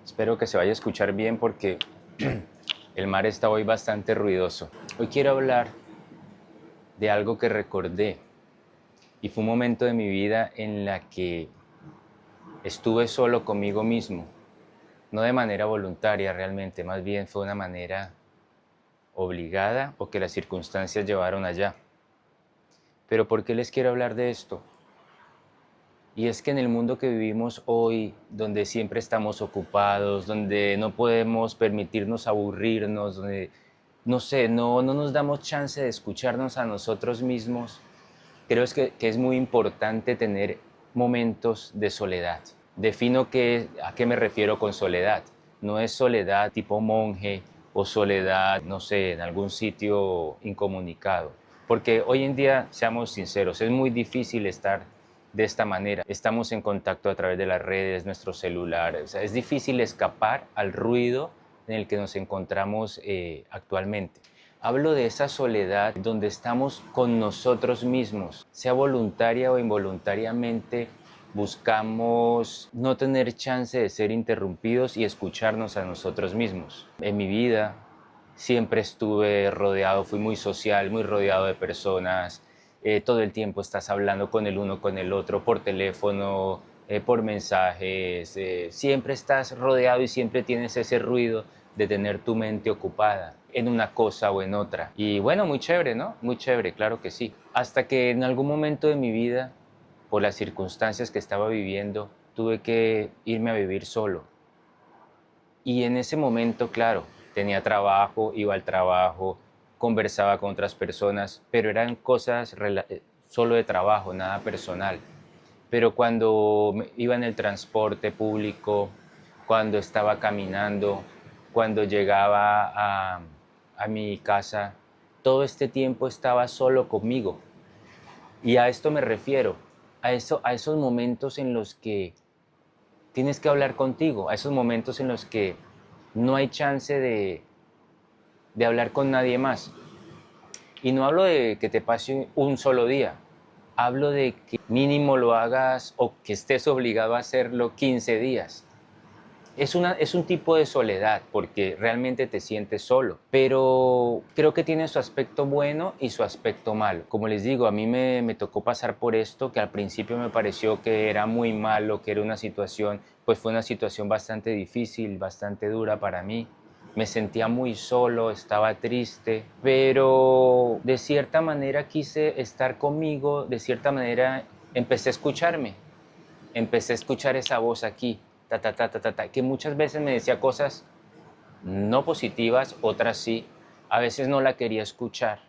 Espero que se vaya a escuchar bien porque el mar está hoy bastante ruidoso. Hoy quiero hablar de algo que recordé y fue un momento de mi vida en la que estuve solo conmigo mismo, no de manera voluntaria realmente, más bien fue una manera obligada o que las circunstancias llevaron allá. Pero ¿por qué les quiero hablar de esto? Y es que en el mundo que vivimos hoy, donde siempre estamos ocupados, donde no podemos permitirnos aburrirnos, donde, no sé, no nos damos chance de escucharnos a nosotros mismos, creo que es muy importante tener momentos de soledad. Defino a qué me refiero con soledad. No es soledad tipo monje o soledad, no sé, en algún sitio incomunicado. Porque hoy en día, seamos sinceros, es muy difícil estar de esta manera. Estamos en contacto a través de las redes, nuestros celulares. O sea, es difícil escapar al ruido en el que nos encontramos actualmente. Hablo de esa soledad donde estamos con nosotros mismos, sea voluntaria o involuntariamente, buscamos no tener chance de ser interrumpidos y escucharnos a nosotros mismos. En mi vida siempre estuve rodeado, fui muy social, muy rodeado de personas. Todo el tiempo estás hablando con el uno, con el otro, por teléfono, por mensajes. Siempre estás rodeado y siempre tienes ese ruido de tener tu mente ocupada en una cosa o en otra. Y bueno, muy chévere, ¿no? Muy chévere, claro que sí. Hasta que en algún momento de mi vida, por las circunstancias que estaba viviendo, tuve que irme a vivir solo. Y en ese momento, claro, tenía trabajo, iba al trabajo, conversaba con otras personas, pero eran cosas solo de trabajo, nada personal. Pero cuando iba en el transporte público, cuando estaba caminando, cuando llegaba a mi casa, todo este tiempo estaba solo conmigo. Y a esto me refiero, a esos momentos en los que tienes que hablar contigo, a esos momentos en los que no hay chance de hablar con nadie más. Y no hablo de que te pase un solo día, hablo de que mínimo lo hagas o que estés obligado a hacerlo 15 días. Es un tipo de soledad porque realmente te sientes solo, pero creo que tiene su aspecto bueno y su aspecto malo. Como les digo, a mí me tocó pasar por esto que al principio me pareció que era muy malo, que era una situación, pues fue una situación bastante difícil, bastante dura para mí. Me sentía muy solo, estaba triste, pero de cierta manera quise estar conmigo, de cierta manera empecé a escucharme, empecé a escuchar esa voz aquí, que muchas veces me decía cosas no positivas, otras sí, a veces no la quería escuchar.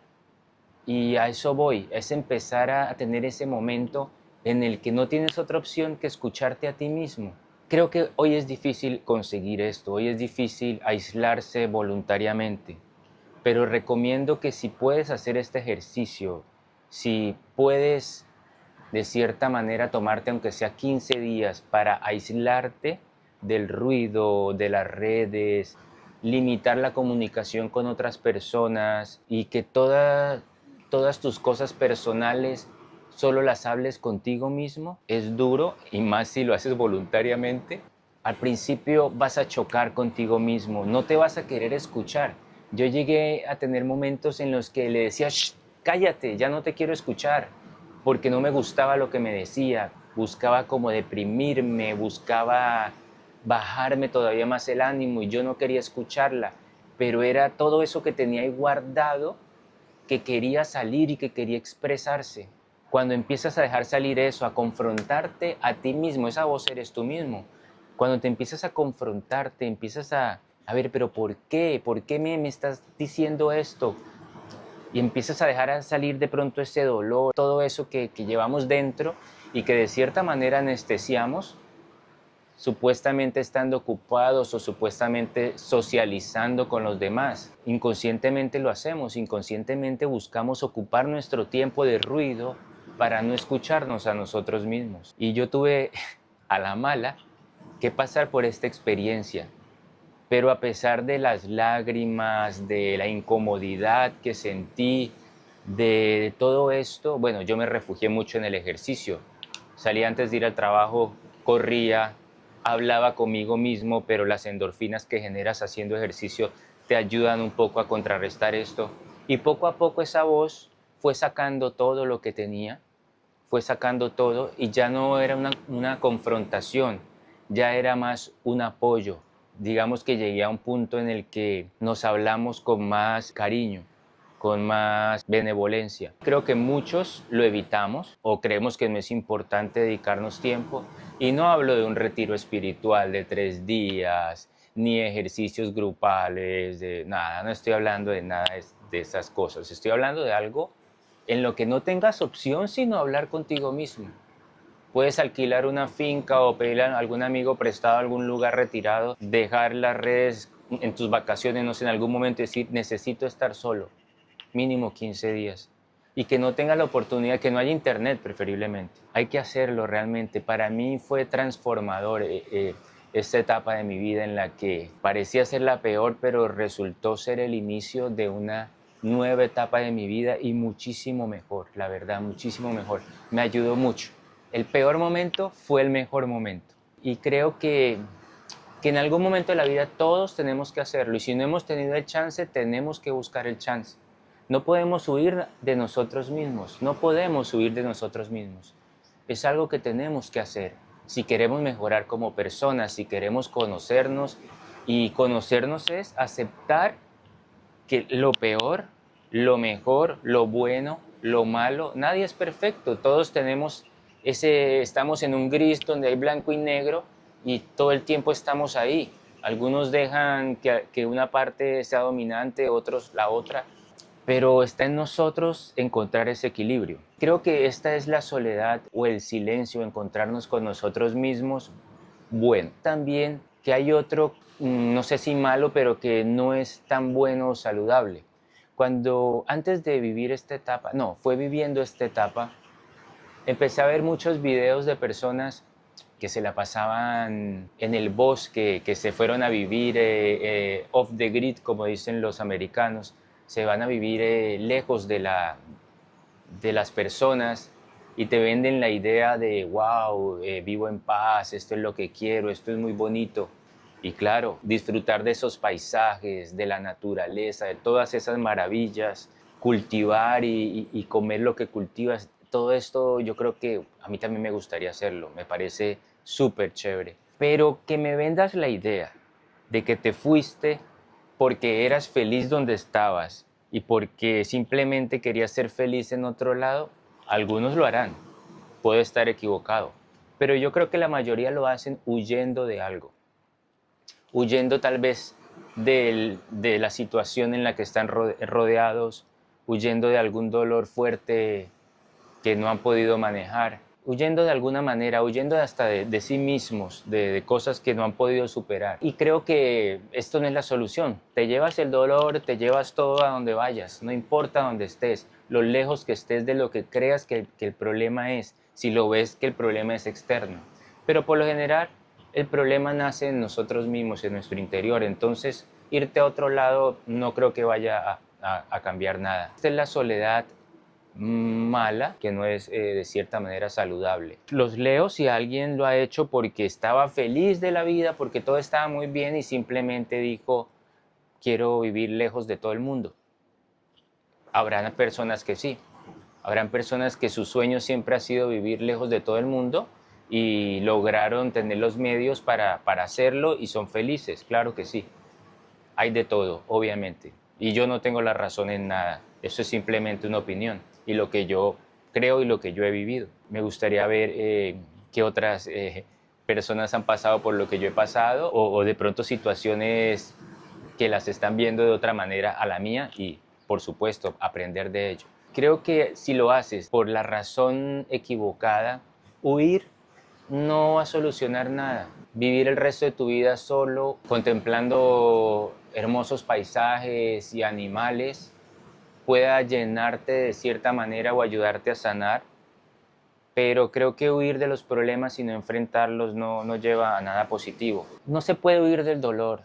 Y a eso voy, es empezar a tener ese momento en el que no tienes otra opción que escucharte a ti mismo. Creo que hoy es difícil conseguir esto, hoy es difícil aislarse voluntariamente, pero recomiendo que si puedes hacer este ejercicio, si puedes de cierta manera tomarte aunque sea 15 días para aislarte del ruido, de las redes, limitar la comunicación con otras personas y que todas tus cosas personales solo las hables contigo mismo, es duro y más si lo haces voluntariamente. Al principio vas a chocar contigo mismo, no te vas a querer escuchar. Yo llegué a tener momentos en los que le decía, "Shh, cállate, ya no te quiero escuchar", porque no me gustaba lo que me decía, buscaba como deprimirme, buscaba bajarme todavía más el ánimo y yo no quería escucharla, pero era todo eso que tenía ahí guardado que quería salir y que quería expresarse. Cuando empiezas a dejar salir eso, a confrontarte a ti mismo, esa voz eres tú mismo. Cuando te empiezas a confrontarte, empiezas a ver, pero ¿por qué? ¿Por qué me estás diciendo esto? Y empiezas a dejar salir de pronto ese dolor, todo eso que llevamos dentro y que de cierta manera anestesiamos, supuestamente estando ocupados o supuestamente socializando con los demás. Inconscientemente lo hacemos, inconscientemente buscamos ocupar nuestro tiempo de ruido para no escucharnos a nosotros mismos. Y yo tuve a la mala que pasar por esta experiencia, pero a pesar de las lágrimas, de la incomodidad que sentí, de todo esto, yo me refugié mucho en el ejercicio. Salía antes de ir al trabajo, corría, hablaba conmigo mismo, pero las endorfinas que generas haciendo ejercicio te ayudan un poco a contrarrestar esto. Y poco a poco esa voz fue sacando todo lo que tenía, fue sacando todo y ya no era una confrontación, ya era más un apoyo. Digamos que llegué a un punto en el que nos hablamos con más cariño, con más benevolencia. Creo que muchos lo evitamos o creemos que no es importante dedicarnos tiempo, y no hablo de un retiro espiritual de 3 días, ni ejercicios grupales, de nada, no estoy hablando de nada de esas cosas, estoy hablando de algo en lo que no tengas opción sino hablar contigo mismo. Puedes alquilar una finca o pedirle a algún amigo prestado a algún lugar retirado, dejar las redes en tus vacaciones, no sé, en algún momento decir, necesito estar solo, mínimo 15 días. Y que no tenga la oportunidad, que no haya internet preferiblemente. Hay que hacerlo realmente. Para mí fue transformador esta etapa de mi vida en la que parecía ser la peor, pero resultó ser el inicio de una nueva etapa de mi vida y muchísimo mejor, la verdad, muchísimo mejor. Me ayudó mucho. El peor momento fue el mejor momento. Y creo que en algún momento de la vida todos tenemos que hacerlo. Y si no hemos tenido el chance, tenemos que buscar el chance. No podemos huir de nosotros mismos, no podemos huir de nosotros mismos. Es algo que tenemos que hacer. Si queremos mejorar como personas, si queremos conocernos, y conocernos es aceptar que lo peor, lo mejor, lo bueno, lo malo, nadie es perfecto. Todos tenemos estamos en un gris donde hay blanco y negro y todo el tiempo estamos ahí. Algunos dejan que una parte sea dominante, otros la otra, pero está en nosotros encontrar ese equilibrio. Creo que esta es la soledad o el silencio, encontrarnos con nosotros mismos. Bueno, también que hay otro, no sé si malo, pero que no es tan bueno o saludable. Cuando antes de vivir esta etapa, no, fue viviendo esta etapa, empecé a ver muchos videos de personas que se la pasaban en el bosque, que se fueron a vivir off the grid, como dicen los americanos, se van a vivir lejos de las personas y te venden la idea de, wow, vivo en paz, esto es lo que quiero, esto es muy bonito. Y claro, disfrutar de esos paisajes, de la naturaleza, de todas esas maravillas, cultivar y comer lo que cultivas, todo esto yo creo que a mí también me gustaría hacerlo, me parece súper chévere. Pero que me vendas la idea de que te fuiste porque eras feliz donde estabas y porque simplemente querías ser feliz en otro lado, algunos lo harán, puedo estar equivocado, pero yo creo que la mayoría lo hacen huyendo de algo, huyendo tal vez de la situación en la que están rodeados, huyendo de algún dolor fuerte que no han podido manejar, huyendo de alguna manera, huyendo hasta de sí mismos, de cosas que no han podido superar. Y creo que esto no es la solución. Te llevas el dolor, te llevas todo a donde vayas, no importa dónde estés, lo lejos que estés de lo que creas que el problema es, si lo ves que el problema es externo. Pero por lo general, el problema nace en nosotros mismos, en nuestro interior. Entonces, irte a otro lado no creo que vaya a cambiar nada. Esta es la soledad mala, que no es de cierta manera saludable. Los leo si alguien lo ha hecho porque estaba feliz de la vida, porque todo estaba muy bien y simplemente dijo, quiero vivir lejos de todo el mundo. Habrán personas que sí, habrán personas que su sueño siempre ha sido vivir lejos de todo el mundo y lograron tener los medios para hacerlo y son felices, claro que sí. Hay de todo, obviamente. Y yo no tengo la razón en nada. Eso es simplemente una opinión y lo que yo creo y lo que yo he vivido. Me gustaría ver qué otras personas han pasado por lo que yo he pasado o de pronto situaciones que las están viendo de otra manera a la mía y, por supuesto, aprender de ello. Creo que si lo haces por la razón equivocada, huir no va a solucionar nada. Vivir el resto de tu vida solo, contemplando hermosos paisajes y animales, pueda llenarte de cierta manera o ayudarte a sanar, pero creo que huir de los problemas y no enfrentarlos no lleva a nada positivo. No se puede huir del dolor.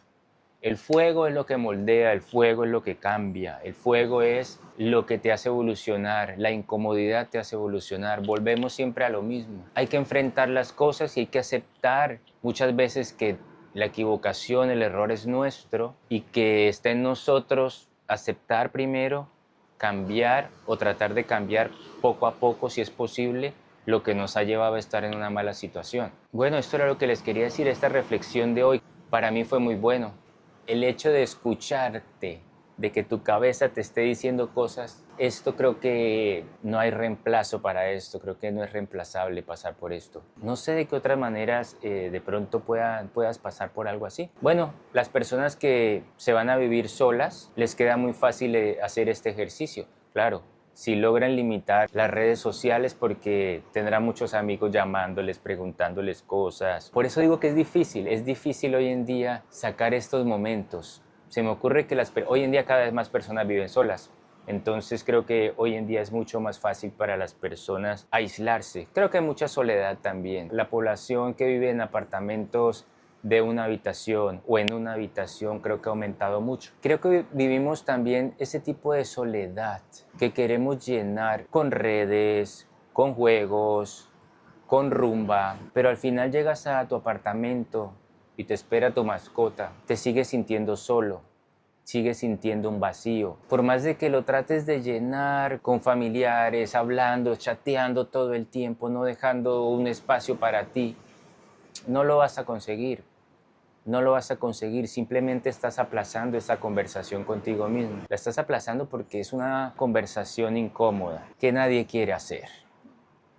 El fuego es lo que moldea, el fuego es lo que cambia, el fuego es lo que te hace evolucionar, la incomodidad te hace evolucionar, volvemos siempre a lo mismo. Hay que enfrentar las cosas y hay que aceptar muchas veces que la equivocación, el error es nuestro y que está en nosotros aceptar primero, cambiar o tratar de cambiar poco a poco si es posible lo que nos ha llevado a estar en una mala situación. Bueno, esto era lo que les quería decir, esta reflexión de hoy para mí fue muy bueno. El hecho de escucharte, de que tu cabeza te esté diciendo cosas, esto creo que no hay reemplazo para esto, creo que no es reemplazable pasar por esto. No sé de qué otras maneras de pronto puedas pasar por algo así. Bueno, las personas que se van a vivir solas, les queda muy fácil hacer este ejercicio, claro. Si logran limitar las redes sociales porque tendrán muchos amigos llamándoles, preguntándoles cosas. Por eso digo que es difícil hoy en día sacar estos momentos. Se me ocurre que hoy en día cada vez más personas viven solas. Entonces creo que hoy en día es mucho más fácil para las personas aislarse. Creo que hay mucha soledad también. La población que vive en apartamentos de una habitación o en una habitación creo que ha aumentado mucho. Creo que vivimos también ese tipo de soledad que queremos llenar con redes, con juegos, con rumba, pero al final llegas a tu apartamento y te espera tu mascota, te sigues sintiendo solo, sigues sintiendo un vacío. Por más de que lo trates de llenar con familiares, hablando, chateando todo el tiempo, no dejando un espacio para ti, no lo vas a conseguir. No lo vas a conseguir, simplemente estás aplazando esa conversación contigo mismo. La estás aplazando porque es una conversación incómoda que nadie quiere hacer.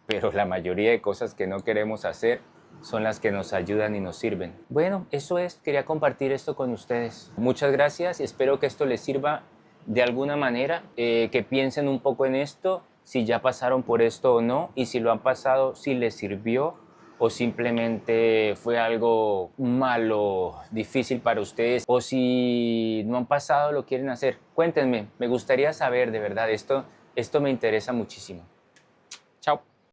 Pero la mayoría de cosas que no queremos hacer son las que nos ayudan y nos sirven. Bueno, eso es, quería compartir esto con ustedes. Muchas gracias y espero que esto les sirva de alguna manera, que piensen un poco en esto, si ya pasaron por esto o no, y si lo han pasado, si les sirvió o simplemente fue algo malo, difícil para ustedes, o si no han pasado, lo quieren hacer. Cuéntenme, me gustaría saber de verdad, esto me interesa muchísimo. Chao.